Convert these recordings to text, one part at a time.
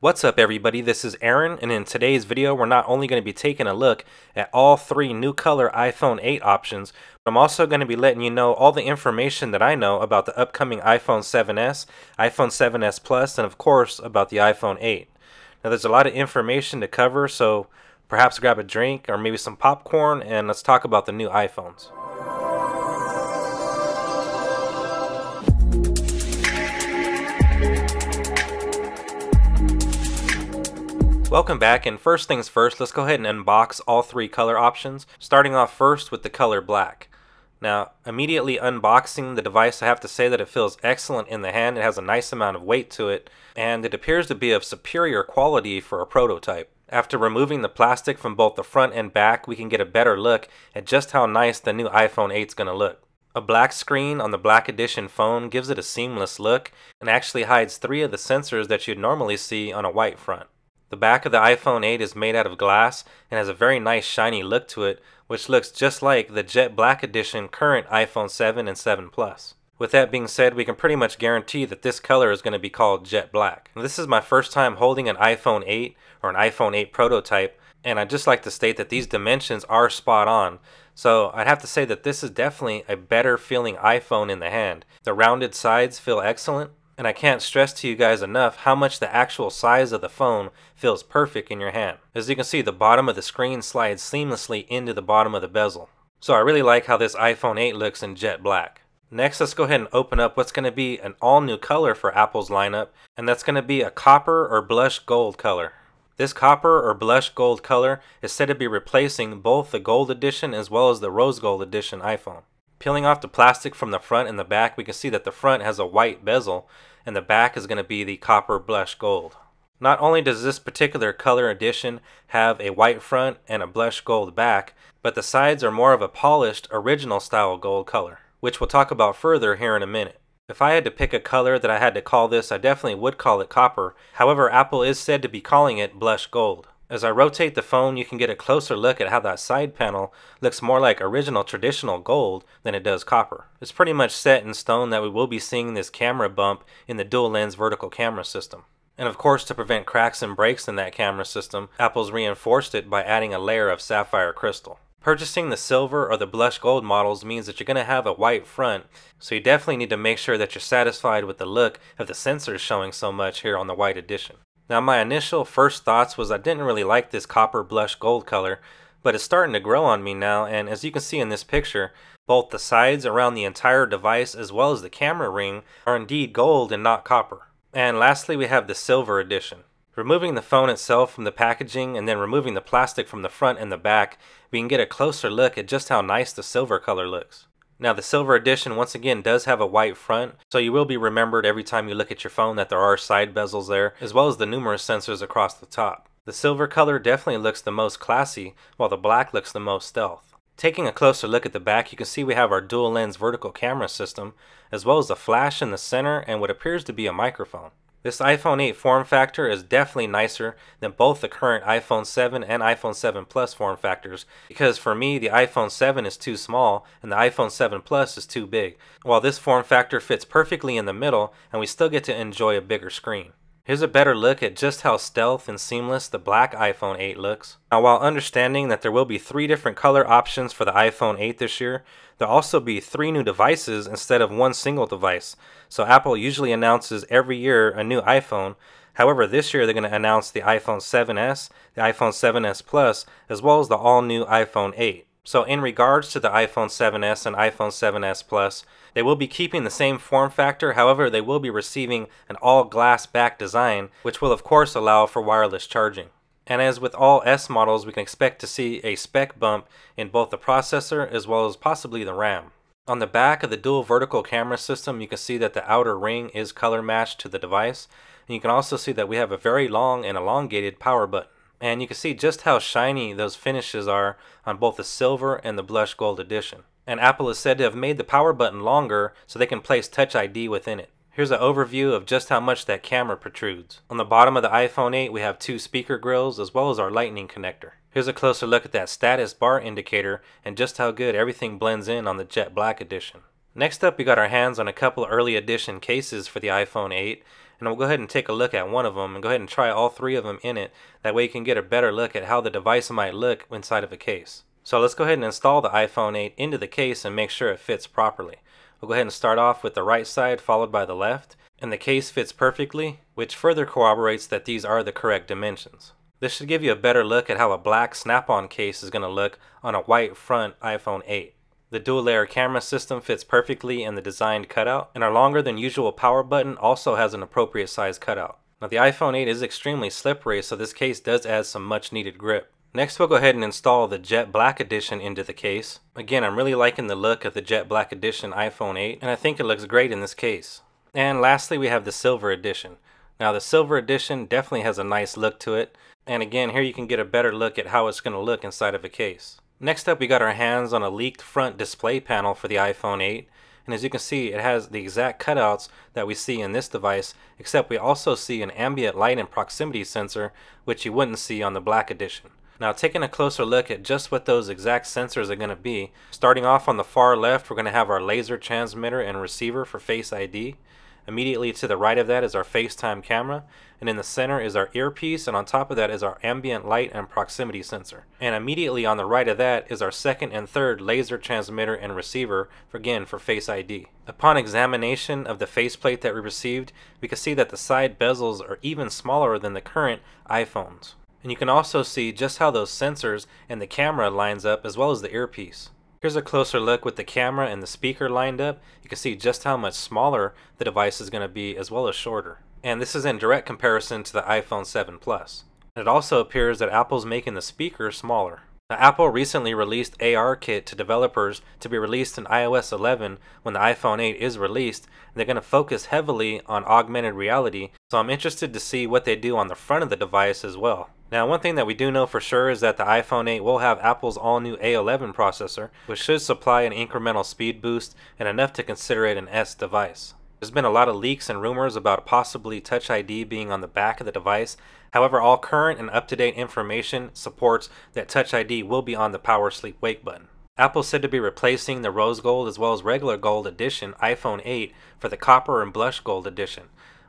What's up everybody, this is Aaron, and in today's video we're not only going to be taking a look at all three new color iPhone 8 options, but I'm also going to be letting you know all the information that I know about the upcoming iPhone 7s, iPhone 7s Plus, and of course about the iPhone 8. Now there's a lot of information to cover, so perhaps grab a drink or maybe some popcorn and let's talk about the new iPhones. Welcome back, and first things first, let's go ahead and unbox all three color options, starting off first with the color black. Now, immediately unboxing the device, I have to say that it feels excellent in the hand. It has a nice amount of weight to it, and it appears to be of superior quality for a prototype. After removing the plastic from both the front and back, we can get a better look at just how nice the new iPhone 8 is going to look. A black screen on the Black Edition phone gives it a seamless look and actually hides three of the sensors that you'd normally see on a white front. The back of the iPhone 8 is made out of glass and has a very nice shiny look to it, which looks just like the Jet Black Edition current iPhone 7 and 7 Plus. With that being said, we can pretty much guarantee that this color is going to be called Jet Black. Now, this is my first time holding an iPhone 8 or an iPhone 8 prototype, and I'd just like to state that these dimensions are spot on. So I'd have to say that this is definitely a better feeling iPhone in the hand. The rounded sides feel excellent. And I can't stress to you guys enough how much the actual size of the phone feels perfect in your hand. As you can see, the bottom of the screen slides seamlessly into the bottom of the bezel. So I really like how this iPhone 8 looks in jet black. Next, let's go ahead and open up what's going to be an all new color for Apple's lineup, and that's going to be a copper or blush gold color. This copper or blush gold color is said to be replacing both the gold edition as well as the rose gold edition iPhone. Peeling off the plastic from the front and the back, we can see that the front has a white bezel and the back is going to be the copper blush gold. Not only does this particular color edition have a white front and a blush gold back, but the sides are more of a polished original style gold color, which we'll talk about further here in a minute. If I had to pick a color that I had to call this, I definitely would call it copper. However, Apple is said to be calling it blush gold. As I rotate the phone, you can get a closer look at how that side panel looks more like original traditional gold than it does copper. It's pretty much set in stone that we will be seeing this camera bump in the dual lens vertical camera system. And of course, to prevent cracks and breaks in that camera system, Apple's reinforced it by adding a layer of sapphire crystal. Purchasing the silver or the blush gold models means that you're going to have a white front, so you definitely need to make sure that you're satisfied with the look of the sensors showing so much here on the white edition. Now, my initial first thoughts was I didn't really like this copper blush gold color, but it's starting to grow on me now, and as you can see in this picture, both the sides around the entire device as well as the camera ring are indeed gold and not copper. And lastly, we have the silver edition. Removing the phone itself from the packaging and then removing the plastic from the front and the back, we can get a closer look at just how nice the silver color looks. Now, the silver edition once again does have a white front, so you will be remembered every time you look at your phone that there are side bezels there, as well as the numerous sensors across the top. The silver color definitely looks the most classy, while the black looks the most stealth. Taking a closer look at the back, you can see we have our dual lens vertical camera system, as well as a flash in the center and what appears to be a microphone. This iPhone 8 form factor is definitely nicer than both the current iPhone 7 and iPhone 7 Plus form factors, because for me the iPhone 7 is too small and the iPhone 7 Plus is too big, while this form factor fits perfectly in the middle and we still get to enjoy a bigger screen. Here's a better look at just how stealth and seamless the black iPhone 8 looks. Now, while understanding that there will be 3 different color options for the iPhone 8 this year, there'll also be 3 new devices instead of one single device. So Apple usually announces every year a new iPhone. However, this year they're going to announce the iPhone 7s, the iPhone 7s Plus, as well as the all-new iPhone 8. So in regards to the iPhone 7s and iPhone 7s Plus, they will be keeping the same form factor. However, they will be receiving an all-glass back design, which will of course allow for wireless charging. And as with all S models, we can expect to see a spec bump in both the processor as well as possibly the RAM. On the back of the dual vertical camera system, you can see that the outer ring is color matched to the device. And you can also see that we have a very long and elongated power button. And you can see just how shiny those finishes are on both the silver and the blush gold edition. And Apple is said to have made the power button longer so they can place Touch ID within it. Here's an overview of just how much that camera protrudes. On the bottom of the iPhone 8, we have 2 speaker grills as well as our lightning connector. Here's a closer look at that status bar indicator and just how good everything blends in on the Jet Black edition. Next up, we got our hands on a couple early edition cases for the iPhone 8. and we'll go ahead and take a look at one of them and go ahead and try all three of them in it. That way you can get a better look at how the device might look inside of a case. So let's go ahead and install the iPhone 8 into the case and make sure it fits properly. We'll go ahead and start off with the right side followed by the left, and the case fits perfectly, which further corroborates that these are the correct dimensions. This should give you a better look at how a black snap-on case is going to look on a white front iPhone 8. The dual layer camera system fits perfectly in the designed cutout, and our longer than usual power button also has an appropriate size cutout. Now the iPhone 8 is extremely slippery, so this case does add some much needed grip. Next we'll go ahead and install the Jet Black Edition into the case. Again, I'm really liking the look of the Jet Black Edition iPhone 8, and I think it looks great in this case. And lastly we have the Silver Edition. Now the Silver Edition definitely has a nice look to it, and again here you can get a better look at how it's going to look inside of a case. Next up we got our hands on a leaked front display panel for the iPhone 8, and as you can see it has the exact cutouts that we see in this device, except we also see an ambient light and proximity sensor, which you wouldn't see on the Black Edition. Now taking a closer look at just what those exact sensors are going to be, starting off on the far left we're going to have our laser transmitter and receiver for Face ID. Immediately to the right of that is our FaceTime camera, and in the center is our earpiece, and on top of that is our ambient light and proximity sensor. And immediately on the right of that is our second and third laser transmitter and receiver, for Face ID. Upon examination of the faceplate that we received, we can see that the side bezels are even smaller than the current iPhones. And you can also see just how those sensors and the camera lines up, as well as the earpiece. Here's a closer look with the camera and the speaker lined up. You can see just how much smaller the device is going to be, as well as shorter. And this is in direct comparison to the iPhone 7 Plus. It also appears that Apple's making the speaker smaller. Now, Apple recently released ARKit to developers to be released in iOS 11 when the iPhone 8 is released, and they're going to focus heavily on augmented reality, so I'm interested to see what they do on the front of the device as well. Now, one thing that we do know for sure is that the iPhone 8 will have Apple's all-new A11 processor, which should supply an incremental speed boost and enough to consider it an S device. There's been a lot of leaks and rumors about possibly Touch ID being on the back of the device. However, all current and up-to-date information supports that Touch ID will be on the Power Sleep Wake button. Apple said to be replacing the Rose Gold as well as regular Gold Edition iPhone 8 for the Copper and Blush Gold Edition.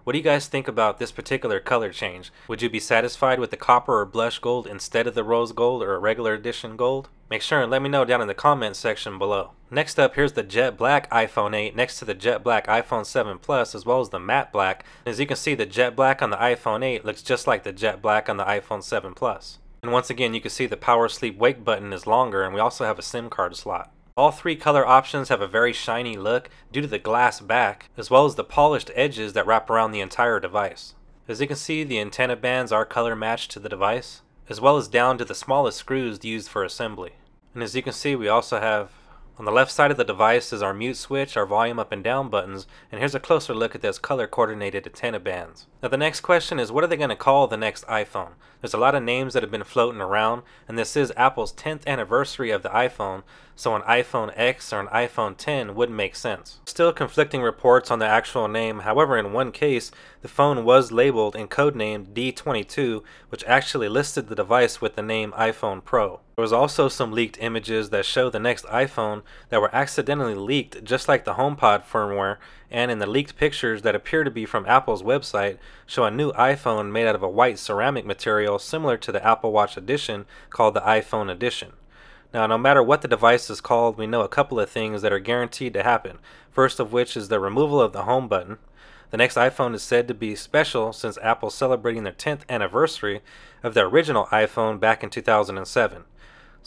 What do you guys think about this particular color change? Would you be satisfied with the Copper or Blush Gold instead of the Rose Gold or regular edition Gold? Make sure and let me know down in the comments section below. Next up, here's the Jet Black iPhone 8 next to the Jet Black iPhone 7 Plus, as well as the Matte Black. As you can see, the Jet Black on the iPhone 8 looks just like the Jet Black on the iPhone 7 Plus. And once again, you can see the Power Sleep Wake button is longer, and we also have a SIM card slot. All three color options have a very shiny look due to the glass back, as well as the polished edges that wrap around the entire device. As you can see, the antenna bands are color matched to the device, as well as down to the smallest screws used for assembly. And as you can see, we also have, on the left side of the device is our mute switch, our volume up and down buttons, and here's a closer look at those color coordinated antenna bands. Now the next question is, what are they going to call the next iPhone? There's a lot of names that have been floating around, and this is Apple's 10th anniversary of the iPhone, so an iPhone X or an iPhone 10 wouldn't make sense. Still conflicting reports on the actual name. However, in one case, the phone was labeled and codenamed D22, which actually listed the device with the name iPhone Pro. There was also some leaked images that show the next iPhone that were accidentally leaked, just like the HomePod firmware, and in the leaked pictures that appear to be from Apple's website show a new iPhone made out of a white ceramic material similar to the Apple Watch Edition called the iPhone Edition. Now, no matter what the device is called, we know a couple of things that are guaranteed to happen. First of which is the removal of the home button. The next iPhone is said to be special since Apple's celebrating their 10th anniversary of the original iPhone back in 2007.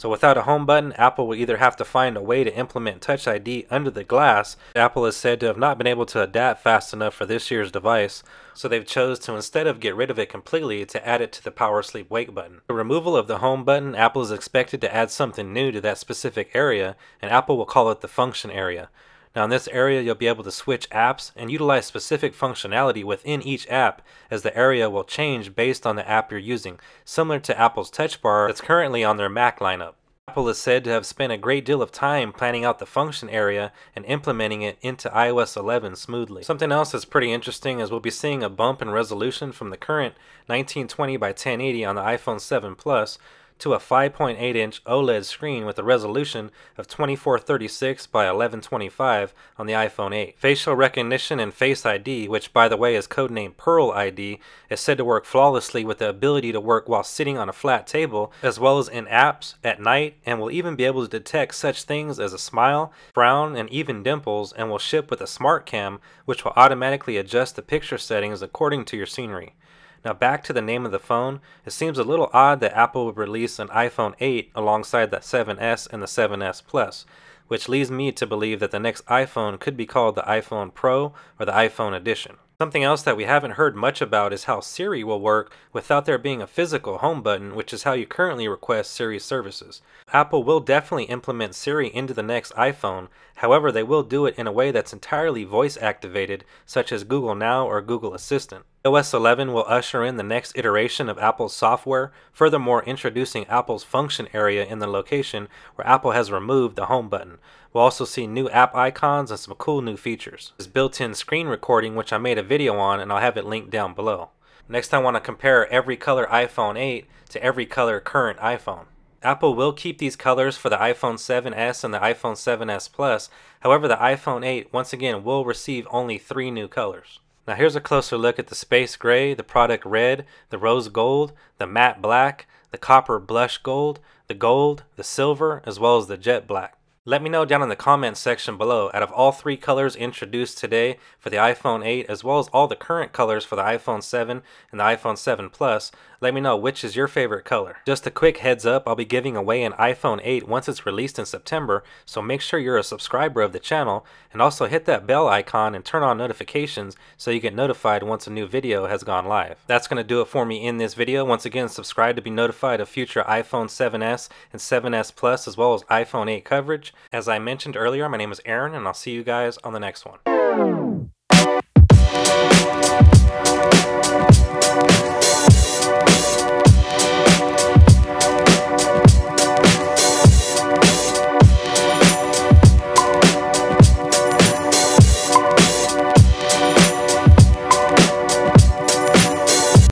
So without a home button, Apple will either have to find a way to implement Touch ID under the glass. Apple is said to have not been able to adapt fast enough for this year's device, so they've chose to, instead of get rid of it completely, to add it to the Power Sleep Wake button. The removal of the home button, Apple is expected to add something new to that specific area, and Apple will call it the function area. Now in this area you'll be able to switch apps and utilize specific functionality within each app, as the area will change based on the app you're using, similar to Apple's Touch Bar that's currently on their Mac lineup. Apple is said to have spent a great deal of time planning out the function area and implementing it into iOS 11 smoothly. Something else that's pretty interesting is we'll be seeing a bump in resolution from the current 1920 by 1080 on the iPhone 7 Plus to a 5.8-inch OLED screen with a resolution of 2436 by 1125 on the iPhone 8. Facial recognition and Face ID, which by the way is codenamed Pearl ID, is said to work flawlessly with the ability to work while sitting on a flat table, as well as in apps, at night, and will even be able to detect such things as a smile, frown, and even dimples, and will ship with a smart cam, which will automatically adjust the picture settings according to your scenery. Now back to the name of the phone, it seems a little odd that Apple would release an iPhone 8 alongside the 7S and the 7S Plus, which leads me to believe that the next iPhone could be called the iPhone Pro or the iPhone Edition. Something else that we haven't heard much about is how Siri will work without there being a physical home button, which is how you currently request Siri services. Apple will definitely implement Siri into the next iPhone, however they will do it in a way that's entirely voice activated, such as Google Now or Google Assistant. OS 11 will usher in the next iteration of Apple's software, furthermore introducing Apple's function area in the location where Apple has removed the home button. We'll also see new app icons and some cool new features. This built-in screen recording, which I made a video on, and I'll have it linked down below. Next, I want to compare every color iPhone 8 to every color current iPhone. Apple will keep these colors for the iPhone 7S and the iPhone 7S Plus. However, the iPhone 8 once again will receive only 3 new colors. Now here's a closer look at the space gray, the product red, the rose gold, the matte black, the copper blush gold, the silver, as well as the jet black. Let me know down in the comments section below, out of all 3 colors introduced today for the iPhone 8, as well as all the current colors for the iPhone 7 and the iPhone 7 Plus, let me know which is your favorite color. Just a quick heads up, I'll be giving away an iPhone 8 once it's released in September, so make sure you're a subscriber of the channel, and also hit that bell icon and turn on notifications so you get notified once a new video has gone live. That's going to do it for me in this video. Once again, subscribe to be notified of future iPhone 7S and 7S Plus, as well as iPhone 8 coverage. As I mentioned earlier, my name is Aaron, and I'll see you guys on the next one.